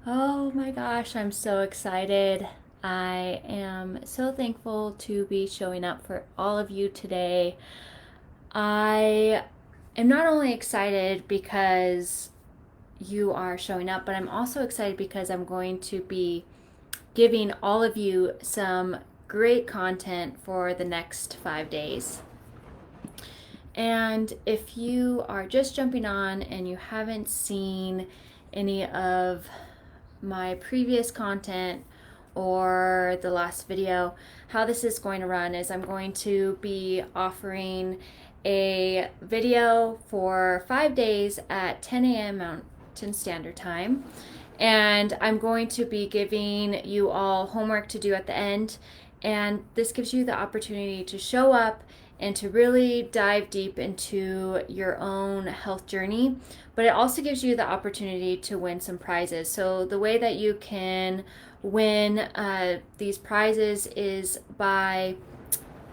Oh my gosh, I'm so excited. I am so thankful to be showing up for all of you today. I am not only excited because you are showing up, but I'm also excited because I'm going to be giving all of you some great content for the next 5 days. And if you are just jumping on and you haven't seen any of my previous content or the last video, how this is going to run is I'm going to be offering a video for 5 days at 10 a.m. Mountain Standard Time. And I'm going to be giving you all homework to do at the end. And this gives you the opportunity to show up and to really dive deep into your own health journey. But it also gives you the opportunity to win some prizes. So the way that you can win these prizes is by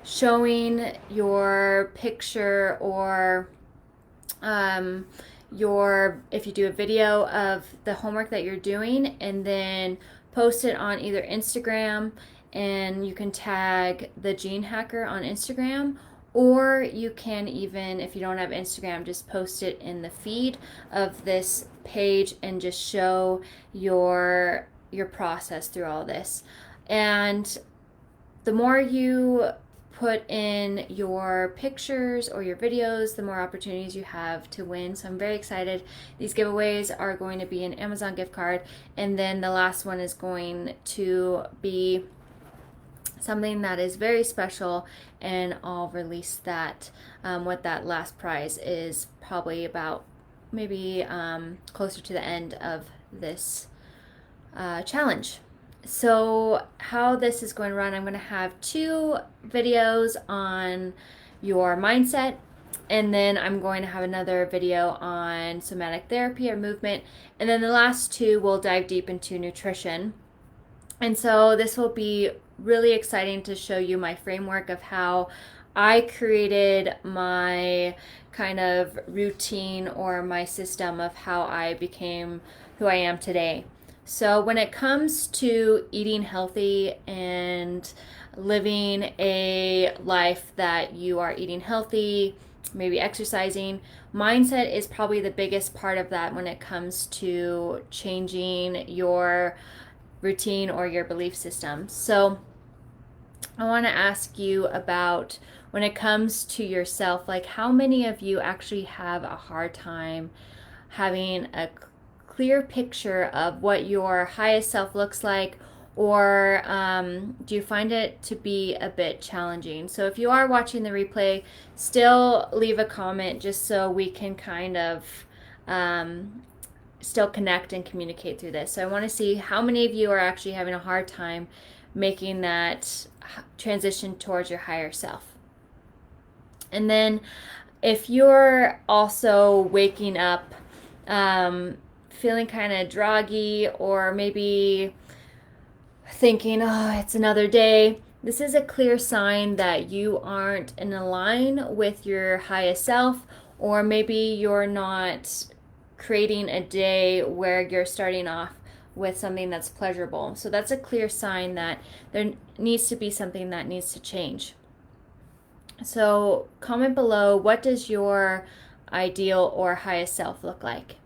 showing your picture or if you do a video of the homework that you're doing and then post it on either Instagram, and you can tag the Gene Hacker on Instagram, or you can, even if you don't have Instagram, just post it in the feed of this page and just show your process through all this. And the more you put in your pictures or your videos, the more opportunities you have to win. So I'm very excited. These giveaways are going to be an Amazon gift card, and then the last one is going to be something that is very special, and I'll release that, what that last prize is, probably about maybe closer to the end of this challenge. So how this is going to run, I'm going to have 2 videos on your mindset, and then I'm going to have another video on somatic therapy or movement, and then the last 2 will dive deep into nutrition. And so this will be really exciting to show you my framework of how I created my kind of routine or my system of how I became who I am today. So when it comes to eating healthy and living a life that you are eating healthy, maybe exercising, mindset is probably the biggest part of that when it comes to changing your routine or your belief system. So I want to ask you about, when it comes to yourself, like how many of you actually have a hard time having a clear picture of what your highest self looks like, or do you find it to be a bit challenging? So if you are watching the replay, still leave a comment just so we can kind of still connect and communicate through this. So I want to see how many of you are actually having a hard time making that transition towards your higher self. And then if you're also waking up feeling kind of groggy, or maybe thinking, oh, it's another day, this is a clear sign that you aren't in line with your highest self, or maybe you're not creating a day where you're starting off with something that's pleasurable. So that's a clear sign that there needs to be something that needs to change. So comment below, what does your ideal or highest self look like?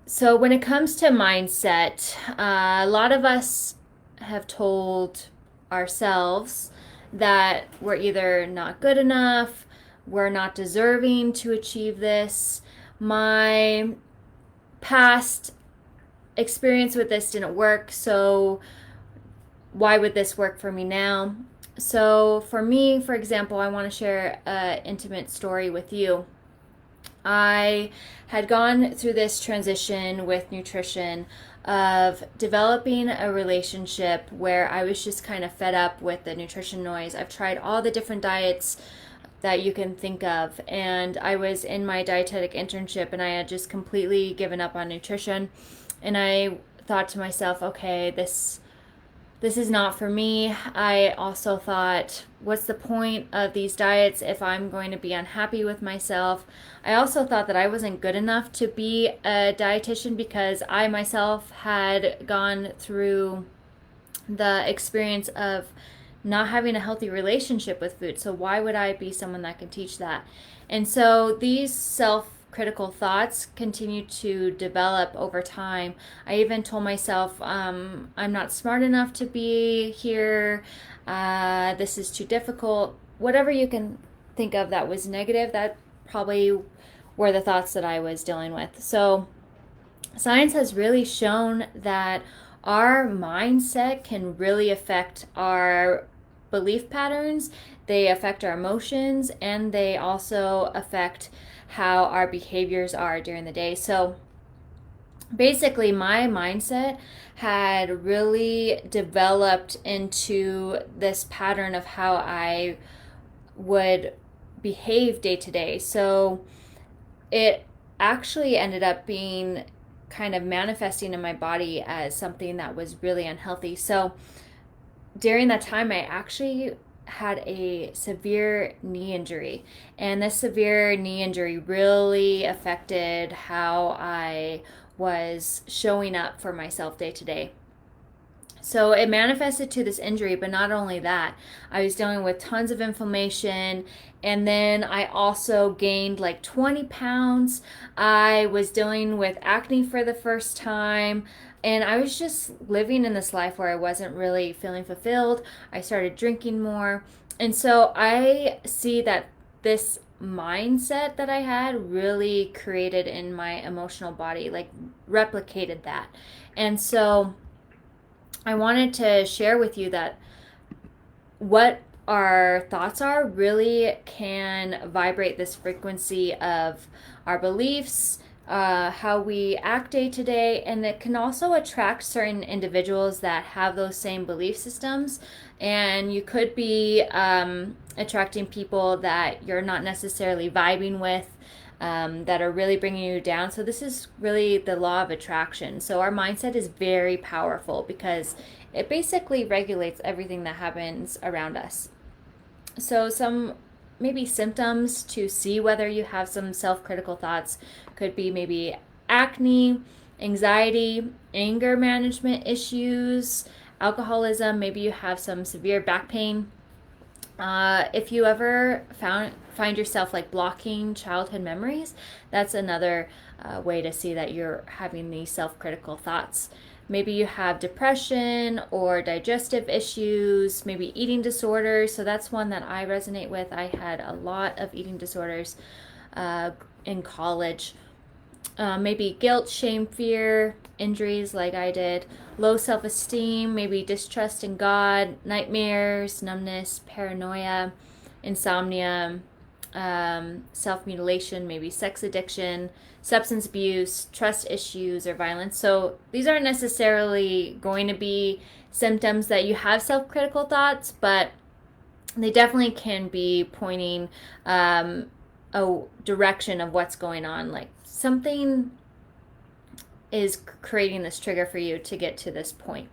So when it comes to mindset, a lot of us have told ourselves that we're either not good enough, we're not deserving to achieve this. My past experience with this didn't work, so why would this work for me now? So for me, for example, I want to share an intimate story with you. I had gone through this transition with nutrition of developing a relationship where I was just kind of fed up with the nutrition noise. I've tried all the different diets that you can think of, and I was in my dietetic internship and I had just completely given up on nutrition, and I thought to myself, okay, this this is not for me. I also thought, what's the point of these diets if I'm going to be unhappy with myself? I also thought that I wasn't good enough to be a dietitian because I myself had gone through the experience of not having a healthy relationship with food. So why would I be someone that can teach that? And so these self-critical thoughts continue to develop over time. I even told myself, I'm not smart enough to be here. This is too difficult. Whatever you can think of that was negative, that probably were the thoughts that I was dealing with. So science has really shown that our mindset can really affect our belief patterns, they affect our emotions, and they also affect how our behaviors are during the day. So basically, my mindset had really developed into this pattern of how I would behave day to day. So it actually ended up being kind of manifesting in my body as something that was really unhealthy. So during that time, I actually had a severe knee injury, and this severe knee injury really affected how I was showing up for myself day to day. So it manifested to this injury, but not only that, I was dealing with tons of inflammation, and then I also gained like 20 pounds. I was dealing with acne for the first time, and I was just living in this life where I wasn't really feeling fulfilled. I started drinking more, and so I see that this mindset that I had really created in my emotional body, like replicated that. And so I wanted to share with you that what our thoughts are really can vibrate this frequency of our beliefs, how we act day to day, and it can also attract certain individuals that have those same belief systems. And you could be attracting people that you're not necessarily vibing with, that are really bringing you down. So this is really the law of attraction. So our mindset is very powerful because it basically regulates everything that happens around us. So some maybe symptoms to see whether you have some self-critical thoughts could be maybe acne, anxiety, anger management issues, alcoholism, maybe you have some severe back pain. If you ever find yourself like blocking childhood memories, that's another way to see that you're having these self-critical thoughts. Maybe you have depression or digestive issues, maybe eating disorders. So that's one that I resonate with. I had a lot of eating disorders in college. Maybe guilt, shame, fear, injuries like I did, low self-esteem, maybe distrust in God, nightmares, numbness, paranoia, insomnia, self-mutilation, maybe sex addiction, substance abuse, trust issues, or violence. So these aren't necessarily going to be symptoms that you have self-critical thoughts, but they definitely can be pointing a direction of what's going on. Like something is creating this trigger for you to get to this point.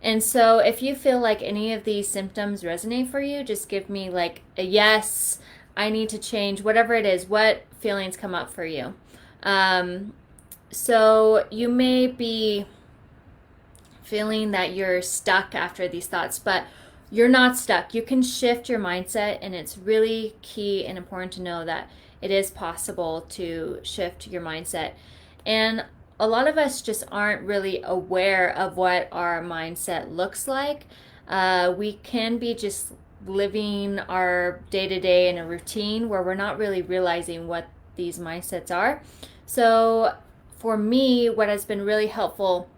And so if you feel like any of these symptoms resonate for you, just give me like a yes, I need to change, whatever it is, what feelings come up for you. So you may be feeling that you're stuck after these thoughts, but you're not stuck. You can shift your mindset, and it's really key and important to know that it is possible to shift your mindset. And a lot of us just aren't really aware of what our mindset looks like. We can be just living our day-to-day in a routine where we're not really realizing what these mindsets are. So for me, what has been really helpful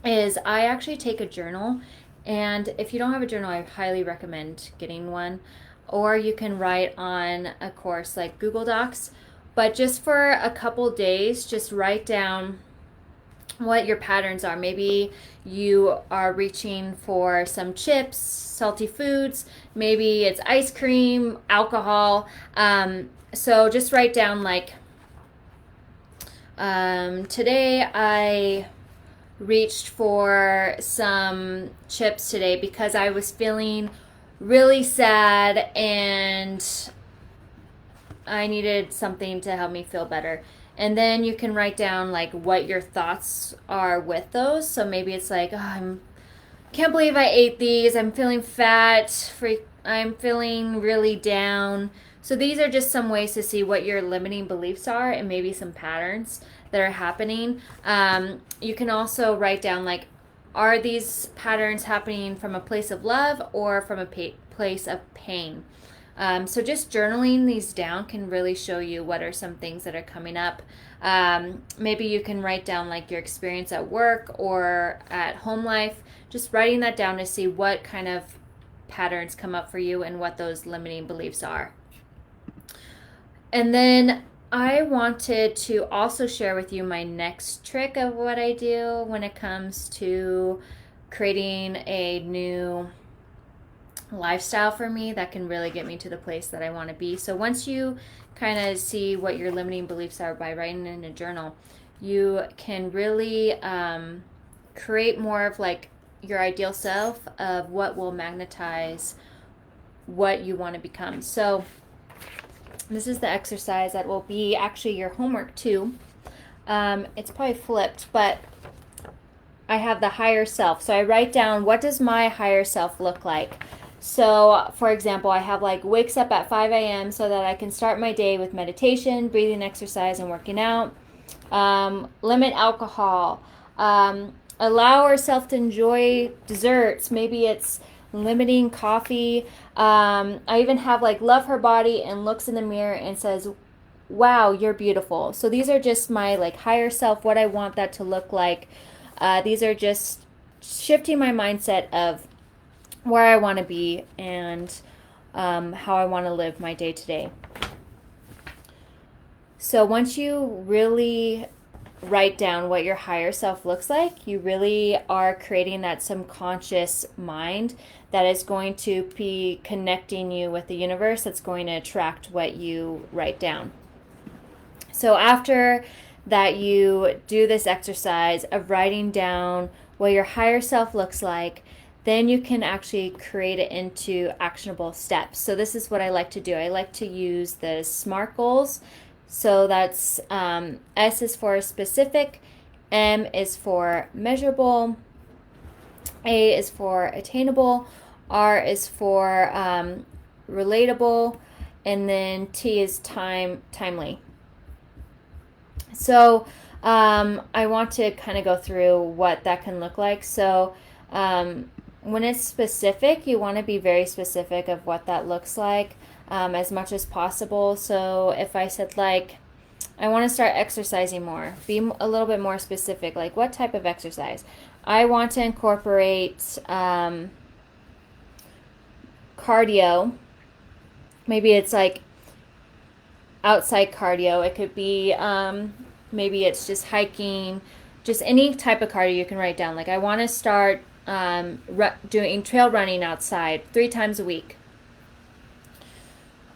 is I actually take a journal. And if you don't have a journal, I highly recommend getting one. Or you can write on a course like Google Docs. But just for a couple days, just write down what your patterns are. Maybe you are reaching for some chips, salty foods. Maybe it's ice cream, alcohol. So just write down like, today I reached for some chips today because I was feeling really sad and I needed something to help me feel better. And then you can write down like what your thoughts are with those. So maybe it's like, oh, I can't believe I ate these. I'm feeling fat. I'm feeling really down. So these are just some ways to see what your limiting beliefs are and maybe some patterns that are happening. You can also write down like, are these patterns happening from a place of love or from a place of pain? So just journaling these down can really show you what are some things that are coming up. Maybe you can write down like your experience at work or at home life. Just writing that down to see what kind of patterns come up for you and what those limiting beliefs are. And then I wanted to also share with you my next trick of what I do when it comes to creating a new lifestyle for me that can really get me to the place that I want to be. So once you kind of see what your limiting beliefs are by writing in a journal, you can really create more of like your ideal self of what will magnetize what you want to become. So this is the exercise that will be actually your homework too. It's probably flipped, but I have the higher self. So I write down, what does my higher self look like? So, for example, I have like wakes up at 5 a.m. so that I can start my day with meditation, breathing exercise, and working out. Limit alcohol. Allow ourselves to enjoy desserts. Maybe it's limiting coffee. I even have like love her body and looks in the mirror and says, wow, you're beautiful. So these are just my like higher self, what I want that to look like. These are just shifting my mindset of where I want to be and how I want to live my day to day. So once you really write down what your higher self looks like, you really are creating that subconscious mind that is going to be connecting you with the universe that's going to attract what you write down. So after that you do this exercise of writing down what your higher self looks like, then you can actually create it into actionable steps. So this is what I like to do. I like to use the SMART goals. So that's S is for specific, M is for measurable, A is for attainable, R is for relatable, and then T is timely. So I want to kind of go through what that can look like. So when it's specific, you want to be very specific of what that looks like as much as possible. So if I said like, I want to start exercising more, be a little bit more specific, like what type of exercise? I want to incorporate cardio. Maybe it's like outside cardio. It could be maybe it's just hiking, just any type of cardio you can write down. Like I want to start doing trail running outside 3 times a week.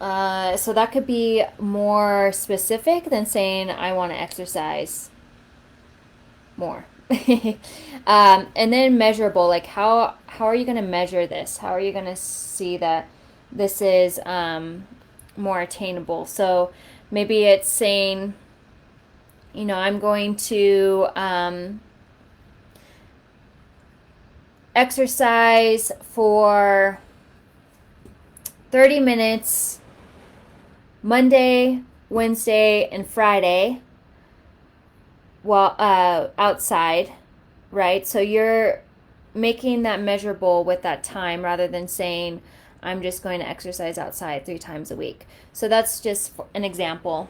So that could be more specific than saying I want to exercise more. And then measurable, like how are you going to measure this? How are you going to see that this is more attainable? So maybe it's saying, you know, I'm going to exercise for 30 minutes Monday, Wednesday, and Friday while outside, right? So you're making that measurable with that time rather than saying I'm just going to exercise outside 3 times a week. So that's just an example.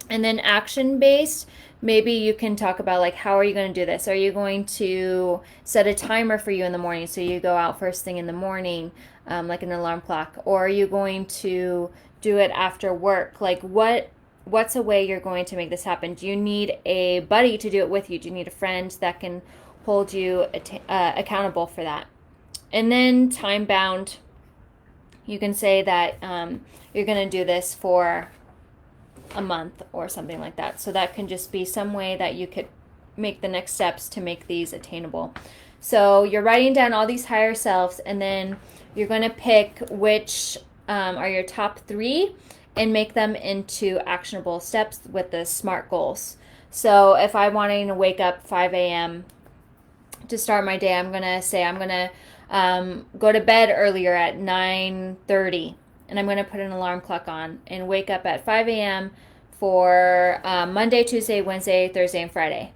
And then action based, maybe you can talk about like how are you going to do this? Are you going to set a timer for you in the morning so you go out first thing in the morning, like an alarm clock? Or are you going to do it after work? Like what's a way you're going to make this happen? Do you need a buddy to do it with you? Do you need a friend that can hold you accountable for that? And then time bound, you can say that you're going to do this for a month or something like that. So that can just be some way that you could make the next steps to make these attainable. So you're writing down all these higher selves, and then you're going to pick which are your top 3 and make them into actionable steps with the SMART goals. So if I'm wanting to wake up 5 a.m. to start my day, I'm going to say I'm going to go to bed earlier at 9:30, and I'm going to put an alarm clock on and wake up at 5 a.m. for Monday, Tuesday, Wednesday, Thursday, and Friday,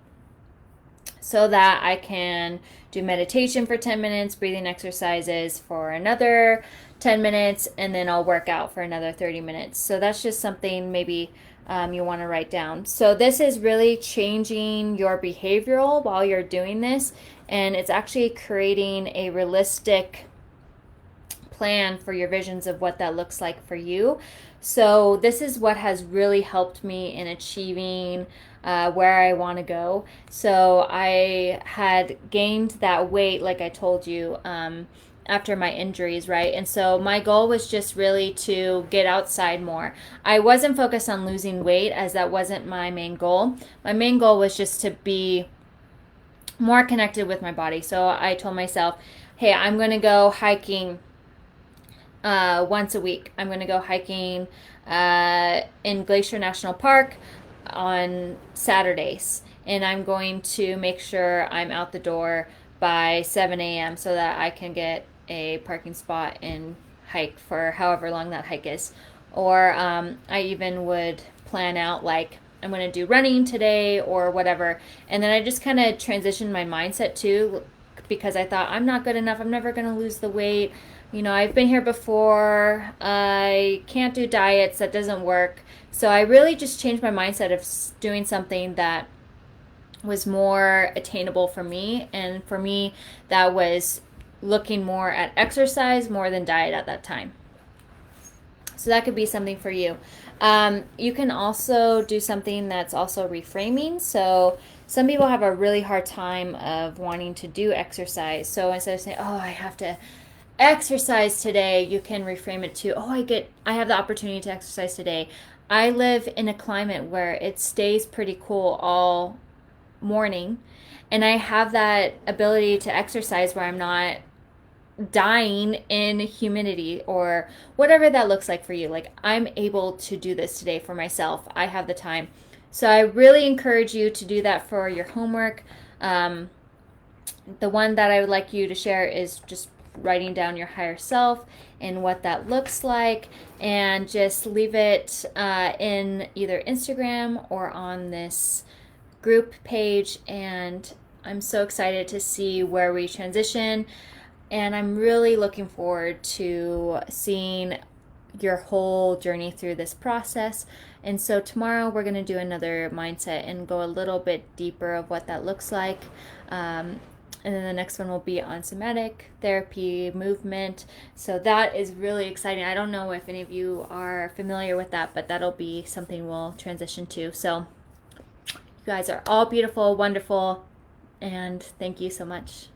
so that I can do meditation for 10 minutes, breathing exercises for another 10 minutes, and then I'll work out for another 30 minutes. So that's just something maybe you want to write down. So this is really changing your behavioral while you're doing this, and it's actually creating a realistic plan for your visions of what that looks like for you. So this is what has really helped me in achieving where I want to go. So I had gained that weight, like I told you, after my injuries, right? And so my goal was just really to get outside more. I wasn't focused on losing weight, as that wasn't my main goal. My main goal was just to be more connected with my body. So I told myself, hey, I'm going to go hiking once a week. I'm going to go hiking in Glacier National Park on Saturdays, and I'm going to make sure I'm out the door by 7 a.m. so that I can get a parking spot and hike for however long that hike is. Or I even would plan out, like, I'm going to do running today or whatever. And then I just kind of transitioned my mindset too, because I thought, I'm not good enough. I'm never going to lose the weight. You know, I've been here before. I can't do diets. That doesn't work. So I really just changed my mindset of doing something that was more attainable for me. And for me, that was looking more at exercise more than diet at that time. So that could be something for you. You can also do something that's also reframing. So some people have a really hard time of wanting to do exercise. So instead of saying, oh, I have to exercise today, you can reframe it to, oh, I have the opportunity to exercise today. I live in a climate where it stays pretty cool all morning, and I have that ability to exercise where I'm not dying in humidity or whatever that looks like for you. Like, I'm able to do this today for myself. I have the time. So I really encourage you to do that for your homework. The one that I would like you to share is just writing down your higher self and what that looks like, and just leave it in either Instagram or on this group page. And I'm so excited to see where we transition, and I'm really looking forward to seeing your whole journey through this process. And so tomorrow we're going to do another mindset and go a little bit deeper of what that looks like. And then the next one will be on somatic therapy, movement. So that is really exciting. I don't know if any of you are familiar with that, but that'll be something we'll transition to. So you guys are all beautiful, wonderful, and thank you so much.